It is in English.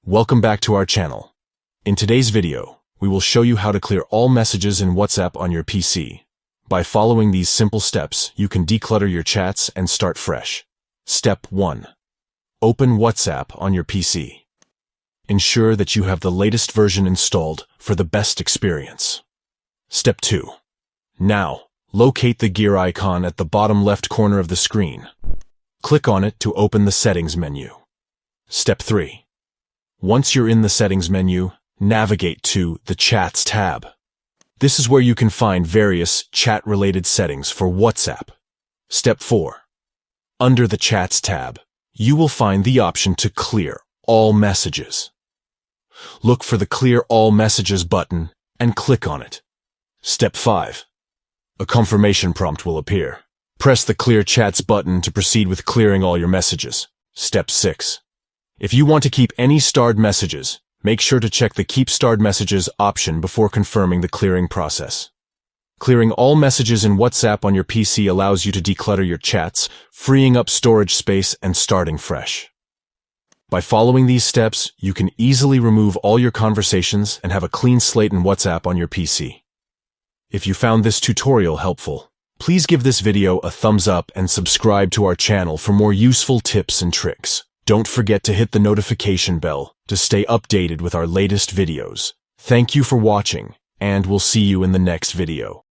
Welcome back to our channel. In today's video, we will show you how to clear all messages in WhatsApp on your PC. By following these simple steps, you can declutter your chats and start fresh. Step 1. Open WhatsApp on your PC. Ensure that you have the latest version installed for the best experience. Step 2. Now, locate the gear icon at the bottom left corner of the screen. Click on it to open the settings menu. Step 3. Once you're in the settings menu, navigate to the Chats tab. This is where you can find various chat-related settings for WhatsApp. Step 4. Under the Chats tab, you will find the option to clear all messages. Look for the Clear All Messages button and click on it. Step 5. A confirmation prompt will appear. Press the Clear Chats button to proceed with clearing all your messages. Step 6. If you want to keep any starred messages, make sure to check the Keep Starred Messages option before confirming the clearing process. Clearing all messages in WhatsApp on your PC allows you to declutter your chats, freeing up storage space and starting fresh. By following these steps, you can easily remove all your conversations and have a clean slate in WhatsApp on your PC. If you found this tutorial helpful, please give this video a thumbs up and subscribe to our channel for more useful tips and tricks. Don't forget to hit the notification bell to stay updated with our latest videos. Thank you for watching, and we'll see you in the next video.